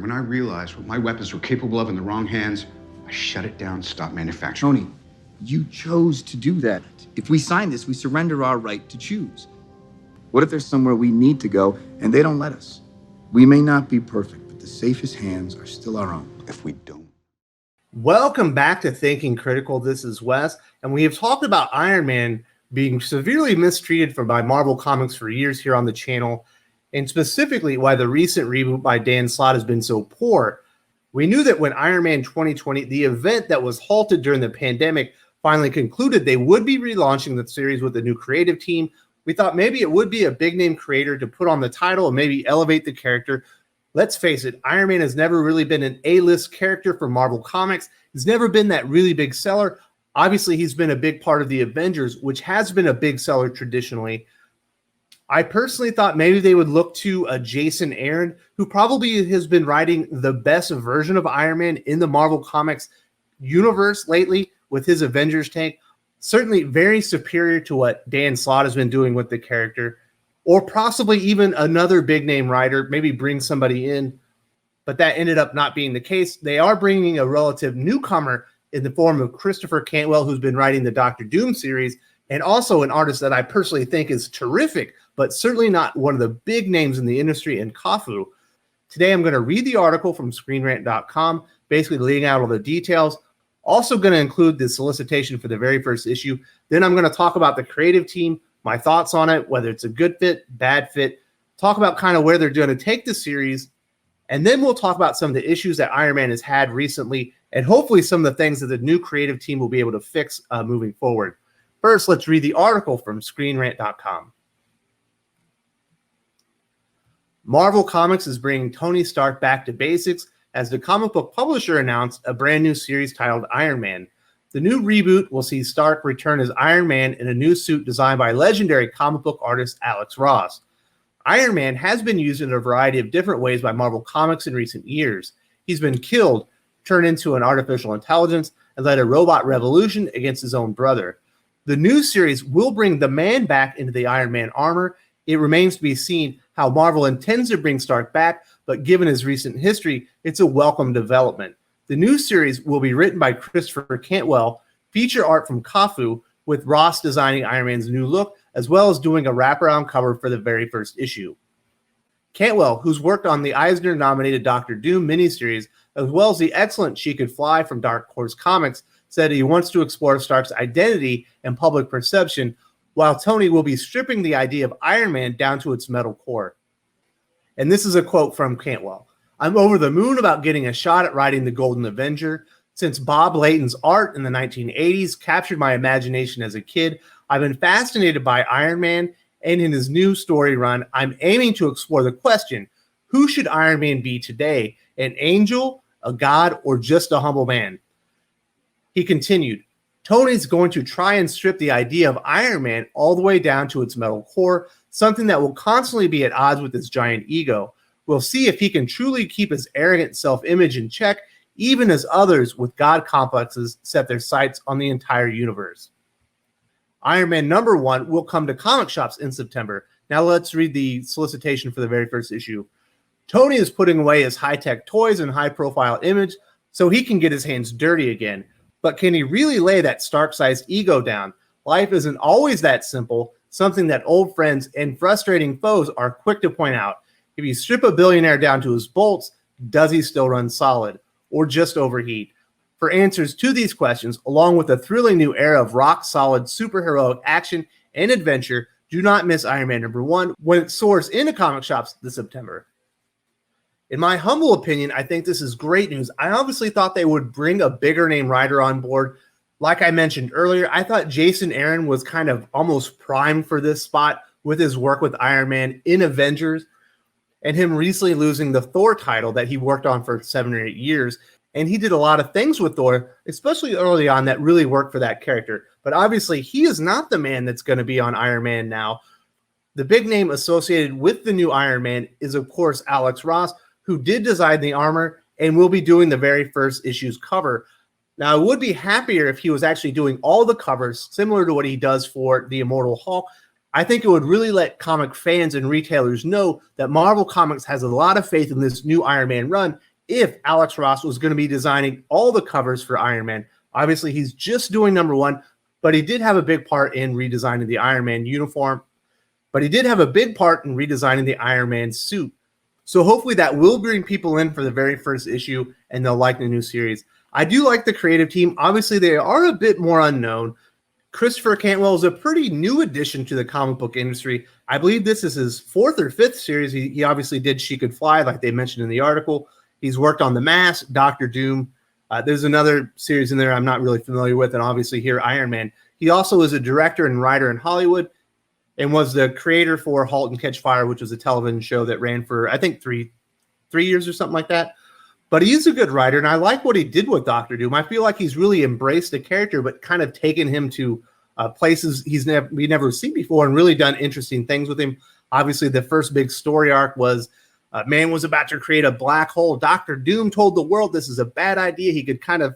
when I realized what my weapons were capable of in the wrong hands, I shut it down, stopped manufacturing. Tony, you chose to do that. If we sign this, we surrender our right to choose. What if there's somewhere we need to go and they don't let us? We may not be perfect, but the safest hands are still our own. If we don't. Welcome back to Thinking Critical. This is Wes, and we have talked about Iron Man being severely mistreated by Marvel Comics for years here on the channel, and specifically why the recent reboot by Dan Slott has been so poor. We knew that when Iron Man 2020, the event that was halted during the pandemic, finally concluded, they would be relaunching the series with a new creative team. We thought maybe it would be a big-name creator to put on the title and maybe elevate the character. Let's face it, Iron Man has never really been an A-list character for Marvel Comics. He's never been that really big seller. Obviously, he's been a big part of the Avengers, which has been a big seller traditionally. I personally thought maybe they would look to a Jason Aaron, who probably has been writing the best version of Iron Man in the Marvel Comics universe lately with his Avengers tank. Certainly very superior to what Dan Slott has been doing with the character. Or possibly even another big-name writer, maybe bring somebody in. But that ended up not being the case. They are bringing a relative newcomer in the form of Christopher Cantwell, who's been writing the Doctor Doom series, and also an artist that I personally think is terrific, but certainly not one of the big names in the industry, in Kafu. Today, I'm going to read the article from ScreenRant.com, basically laying out all the details. Also going to include the solicitation for the very first issue. Then I'm going to talk about the creative team, my thoughts on it, whether it's a good fit, bad fit, talk about kind of where they're going to take the series, and then we'll talk about some of the issues that Iron Man has had recently, and hopefully some of the things that the new creative team will be able to fix moving forward. First, let's read the article from ScreenRant.com. Marvel Comics is bringing Tony Stark back to basics as the comic book publisher announced a brand new series titled Iron Man. The new reboot will see Stark return as Iron Man in a new suit designed by legendary comic book artist Alex Ross. Iron Man has been used in a variety of different ways by Marvel Comics in recent years. He's been killed, turned into an artificial intelligence, and led a robot revolution against his own brother. The new series will bring the Man back into the Iron Man armor. It remains to be seen how Marvel intends to bring Stark back, but given his recent history, it's a welcome development. The new series will be written by Christopher Cantwell, feature art from Kafu, with Ross designing Iron Man's new look, as well as doing a wraparound cover for the very first issue. Cantwell, who's worked on the Eisner-nominated Doctor Doom miniseries, as well as the excellent She Could Fly from Dark Horse Comics, said he wants to explore Stark's identity and public perception, while Tony will be stripping the idea of Iron Man down to its metal core. And this is a quote from Cantwell. "I'm over the moon about getting a shot at writing the Golden Avenger. Since Bob Layton's art in the 1980s captured my imagination as a kid, I've been fascinated by Iron Man, and in his new story run, I'm aiming to explore the question, who should Iron Man be today? An angel, a god, or just a humble man?" He continued, "Tony's going to try and strip the idea of Iron Man all the way down to its metal core, something that will constantly be at odds with his giant ego. We'll see if he can truly keep his arrogant self-image in check, even as others with God complexes set their sights on the entire universe." Iron Man #1 will come to comic shops in September. Now let's read the solicitation for the very first issue. "Tony is putting away his high-tech toys and high-profile image so he can get his hands dirty again. But can he really lay that Stark-sized ego down? Life isn't always that simple, something that old friends and frustrating foes are quick to point out. If you strip a billionaire down to his bolts, does he still run solid? Or just overheat?" For answers to these questions, along with a thrilling new era of rock-solid superheroic action and adventure, do not miss Iron Man #1 when it soars into comic shops this September. In my humble opinion, I think this is great news. I obviously thought they would bring a bigger name writer on board. Like I mentioned earlier, I thought Jason Aaron was kind of almost primed for this spot with his work with Iron Man in Avengers, and him recently losing the Thor title that he worked on for 7 or 8 years. And he did a lot of things with Thor, especially early on, that really worked for that character. But obviously, he is not the man that's going to be on Iron Man now. The big name associated with the new Iron Man is, of course, Alex Ross, who did design the armor and will be doing the very first issue's cover. Now, I would be happier if he was actually doing all the covers, similar to what he does for the Immortal Hulk. I think it would really let comic fans and retailers know that Marvel Comics has a lot of faith in this new Iron Man run, if Alex Ross was going to be designing all the covers for Iron Man. Obviously, he's just doing number 1, but he did have a big part in redesigning the Iron Man uniform. But he did have a big part in redesigning the Iron Man suit. So hopefully that will bring people in for the very first issue, and they'll like the new series. I do like the creative team. Obviously, they are a bit more unknown. Christopher Cantwell is a pretty new addition to the comic book industry. I believe this is his 4th or 5th series. He obviously did She Could Fly, like they mentioned in the article. He's worked on The Mask, Doctor Doom. There's another series in there I'm not really familiar with, and obviously here, Iron Man. He also is a director and writer in Hollywood and was the creator for *Halt and Catch Fire*, which was a television show that ran for, I think, three years or something like that. But he's a good writer, and I like what he did with Doctor Doom. I feel like he's really embraced the character, but kind of taken him to places we never seen before and really done interesting things with him. Obviously, the first big story arc was man was about to create a black hole. Doctor Doom told the world this is a bad idea. He could kind of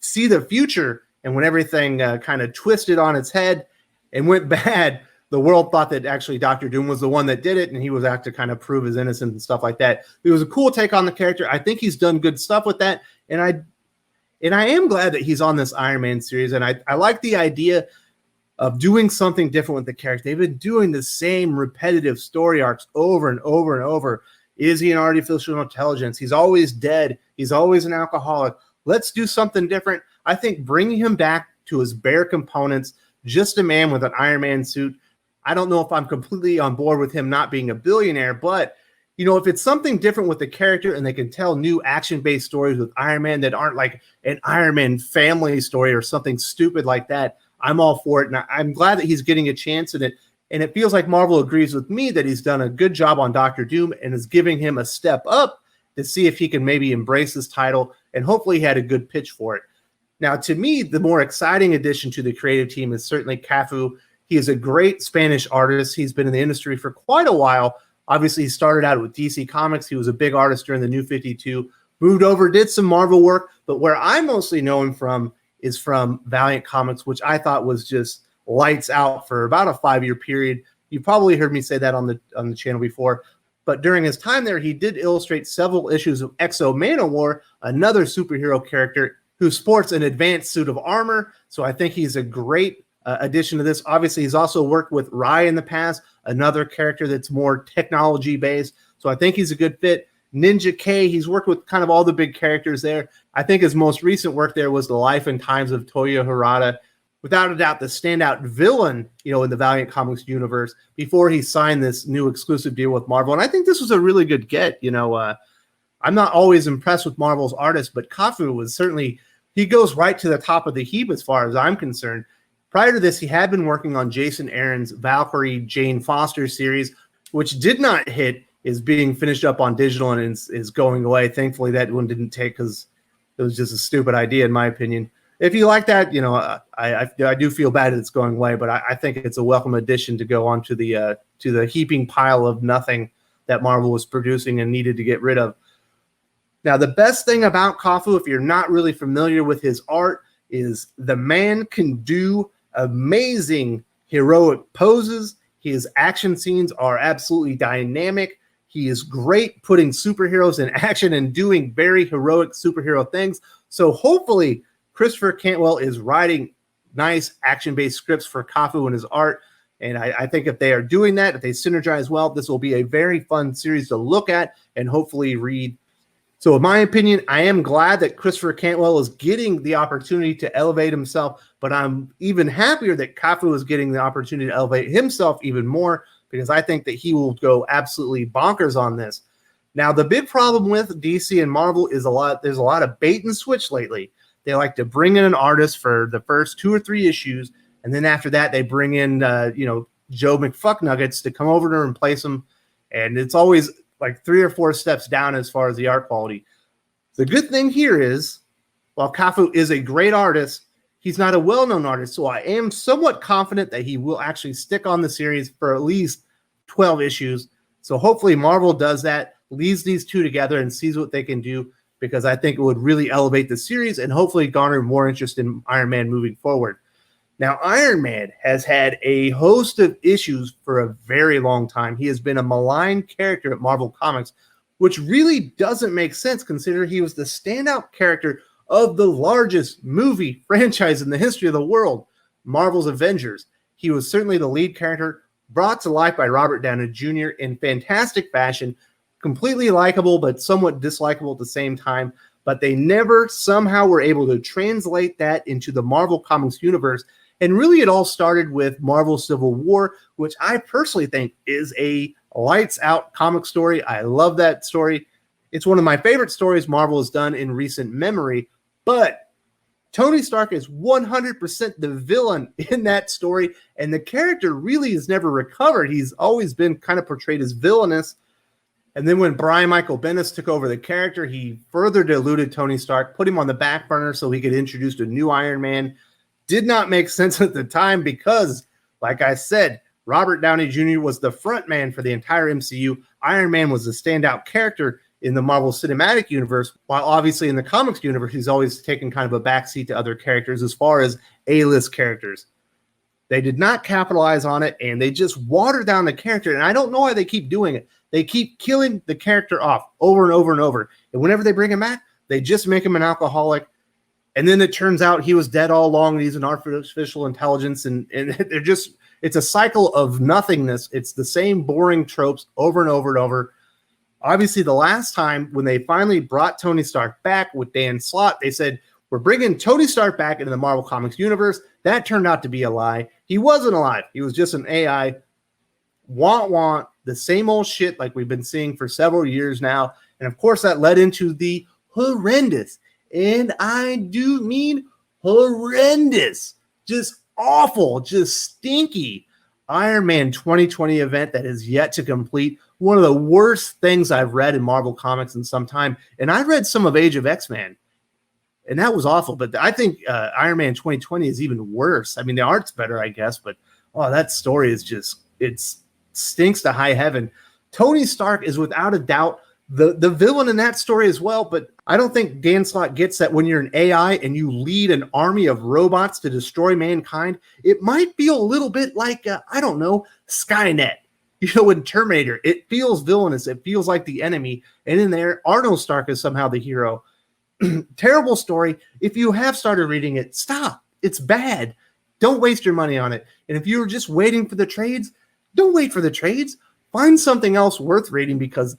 see the future, and when everything kind of twisted on its head and went bad, the world thought that actually Doctor Doom was the one that did it, and he was out to kind of prove his innocence and stuff like that. It was a cool take on the character. I think he's done good stuff with that, and I am glad that he's on this Iron Man series, and I like the idea of doing something different with the character. They've been doing the same repetitive story arcs over and over and over. Is he an artificial intelligence? He's always dead. He's always an alcoholic. Let's do something different. I think bringing him back to his bare components, just a man with an Iron Man suit. I don't know if I'm completely on board with him not being a billionaire, but if it's something different with the character and they can tell new action-based stories with Iron Man that aren't like an Iron Man family story or something stupid like that, I'm all for it. And I'm glad that he's getting a chance in it. And it feels like Marvel agrees with me that he's done a good job on Doctor Doom and is giving him a step up to see if he can maybe embrace this title. And hopefully he had a good pitch for it. Now, to me, the more exciting addition to the creative team is certainly Kafu. He is a great Spanish artist. He's been in the industry for quite a while. Obviously, he started out with DC Comics. He was a big artist during the New 52, moved over, did some Marvel work. But where I mostly know him from is from Valiant Comics, which I thought was just lights out for about a 5-year period. You probably heard me say that on the channel before. But during his time there, he did illustrate several issues of Exo Manowar, another superhero character who sports an advanced suit of armor. So I think he's a great addition to this. Obviously, he's also worked with Rai in the past, another character that's more technology based. So I think he's a good fit. Ninja K, he's worked with kind of all the big characters there. I think his most recent work there was The Life and Times of Toya Harada. Without a doubt, the standout villain, in the Valiant Comics universe before he signed this new exclusive deal with Marvel. And I think this was a really good get. I'm not always impressed with Marvel's artists, but Kafu was certainly, he goes right to the top of the heap as far as I'm concerned. Prior to this, he had been working on Jason Aaron's Valkyrie Jane Foster series, which did not hit, is being finished up on digital and is going away. Thankfully, that one didn't take because it was just a stupid idea, in my opinion. If you like that, I do feel bad that it's going away, but I think it's a welcome addition to go on to the heaping pile of nothing that Marvel was producing and needed to get rid of. Now, the best thing about Kafu, if you're not really familiar with his art, is the man can do amazing heroic poses. His action scenes are absolutely dynamic. He is great putting superheroes in action and doing very heroic superhero things. So hopefully Christopher Cantwell is writing nice action-based scripts for Kafu and his art. And I think if they are doing that, if they synergize well, this will be a very fun series to look at and hopefully read. So in my opinion, I am glad that Christopher Cantwell is getting the opportunity to elevate himself, but I'm even happier that Kafu is getting the opportunity to elevate himself even more, because I think that he will go absolutely bonkers on this. Now, the big problem with DC and Marvel is there's a lot of bait and switch lately. They like to bring in an artist for the first 2 or 3 issues, and then after that, they bring in Joe McFucknuggets to come over to replace him, and it's always like 3 or 4 steps down as far as the art quality. The good thing here is, while Kafu is a great artist, he's not a well-known artist, so I am somewhat confident that he will actually stick on the series for at least 12 issues. So hopefully Marvel does that, leads these two together and sees what they can do, because I think it would really elevate the series and hopefully garner more interest in Iron Man moving forward. Now, Iron Man has had a host of issues for a very long time. He has been a maligned character at Marvel Comics, which really doesn't make sense considering he was the standout character of the largest movie franchise in the history of the world, Marvel's Avengers. He was certainly the lead character, brought to life by Robert Downey Jr. in fantastic fashion, completely likable but somewhat dislikable at the same time. But they never somehow were able to translate that into the Marvel Comics universe. And really it all started with Marvel Civil War, which I personally think is a lights out comic story. I love that story. It's one of my favorite stories Marvel has done in recent memory. But Tony Stark is 100% the villain in that story, and the character really has never recovered. He's always been kind of portrayed as villainous. And then when Brian Michael Bendis took over the character, he further diluted Tony Stark, put him on the back burner so he could introduce a new Iron Man. Did not make sense at the time because, like I said, Robert Downey Jr. was the front man for the entire MCU. Iron Man was the standout character in the Marvel Cinematic Universe, while obviously in the comics universe, he's always taken kind of a backseat to other characters as far as A-list characters. They did not capitalize on it, and they just watered down the character, and I don't know why they keep doing it. They keep killing the character off over and over and over, and whenever they bring him back, they just make him an alcoholic, and then it turns out he was dead all along, and he's an artificial intelligence, and they're just, it's a cycle of nothingness. It's the same boring tropes over and over and over. Obviously, the last time when they finally brought Tony Stark back with Dan Slott, they said, we're bringing Tony Stark back into the Marvel Comics universe. That turned out to be a lie. He wasn't alive. He was just an AI. Want the same old shit like we've been seeing for several years now. And of course, that led into the horrendous, and I do mean horrendous, just awful, just stinky Iron Man 2020 event that is yet to complete. One of the worst things I've read in Marvel Comics in some time. And I read some of Age of X-Men, and that was awful. But I think Iron Man 2020 is even worse. I mean, the art's better, I guess, but that story is just, it stinks to high heaven. Tony Stark is without a doubt the villain in that story as well, but I don't think Dan Slott gets that when you're an AI and you lead an army of robots to destroy mankind, it might feel a little bit like, I don't know, Skynet. You know, in Terminator, it feels villainous. It feels like the enemy. And in there, Arno Stark is somehow the hero. Terrible story. If you have started reading it, stop. It's bad. Don't waste your money on it. And if you're just waiting for the trades, don't wait for the trades. Find something else worth reading because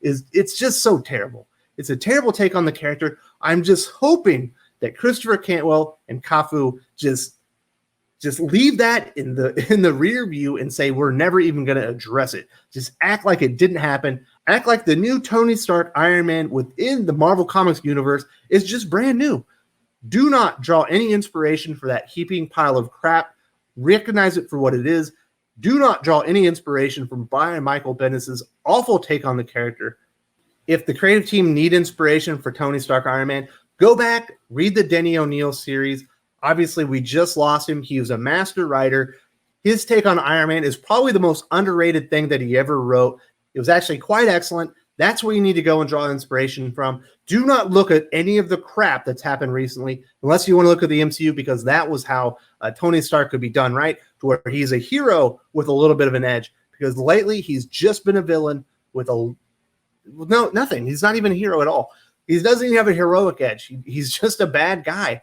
it's just so terrible. It's a terrible take on the character. I'm just hoping that Christopher Cantwell and Kafu just leave that in the rear view and say we're never even going to address it. Just act like it didn't happen. Act like the new Tony Stark Iron Man within the Marvel Comics universe is just brand new. Do not draw any inspiration for that heaping pile of crap. Recognize it for what it is. Do not draw any inspiration from Brian Michael Bendis' awful take on the character. If the creative team need inspiration for Tony Stark Iron Man, go back, read the Denny O'Neil series. Obviously, we just lost him. He was a master writer. His take on Iron Man is probably the most underrated thing that he ever wrote. It was actually quite excellent. That's where you need to go and draw inspiration from. Do not look at any of the crap that's happened recently, unless you want to look at the MCU, because that was how Tony Stark could be done right, to where he's a hero with a little bit of an edge. Because lately, he's just been a villain with nothing. He's not even a hero at all. He doesn't even have a heroic edge. He's just a bad guy.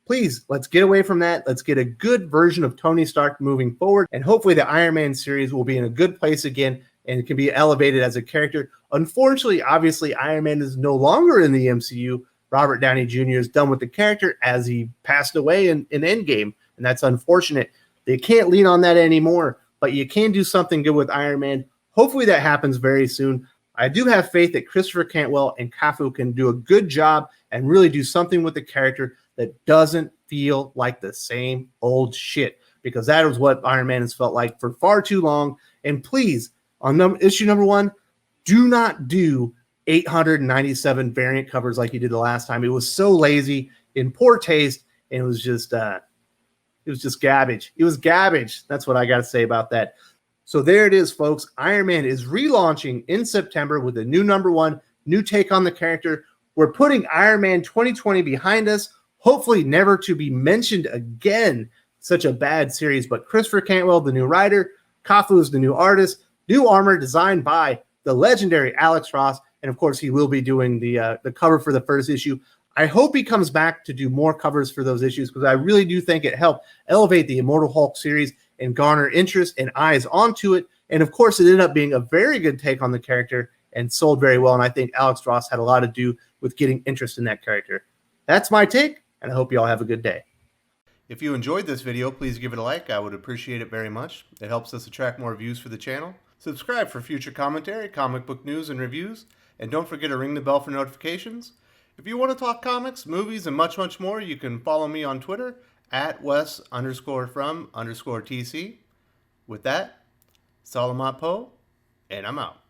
Please, let's get away from that. Let's get a good version of Tony Stark moving forward. And hopefully the Iron Man series will be in a good place again and it can be elevated as a character. Unfortunately, obviously, Iron Man is no longer in the MCU. Robert Downey Jr. is done with the character as he passed away in Endgame. And that's unfortunate. They can't lean on that anymore, but you can do something good with Iron Man. Hopefully that happens very soon. I do have faith that Christopher Cantwell and Kafu can do a good job and really do something with the character that doesn't feel like the same old shit, because that is what Iron Man has felt like for far too long. And please, on issue number 1, do not do 897 variant covers like you did the last time. It was so lazy, in poor taste, and it was just garbage. It was garbage. That's what I got to say about that. So there it is, folks. Iron Man is relaunching in September with a new number 1, new take on the character. We're putting Iron Man 2020 behind us, hopefully never to be mentioned again. Such a bad series. But Christopher Cantwell, the new writer, Kafu is the new artist, new armor designed by the legendary Alex Ross, and of course he will be doing the cover for the first issue. I hope he comes back to do more covers for those issues, because I really do think it helped elevate the Immortal Hulk series and garner interest and eyes onto it. And of course, it ended up being a very good take on the character and sold very well. And I think Alex Ross had a lot to do with getting interest in that character. That's my take, and I hope you all have a good day. If you enjoyed this video, please give it a like. I would appreciate it very much. It helps us attract more views for the channel. Subscribe for future commentary, comic book news, and reviews. And don't forget to ring the bell for notifications. If you want to talk comics, movies, and much, much more, you can follow me on Twitter at Wes_from_TC. With that, Salamat Po, and I'm out.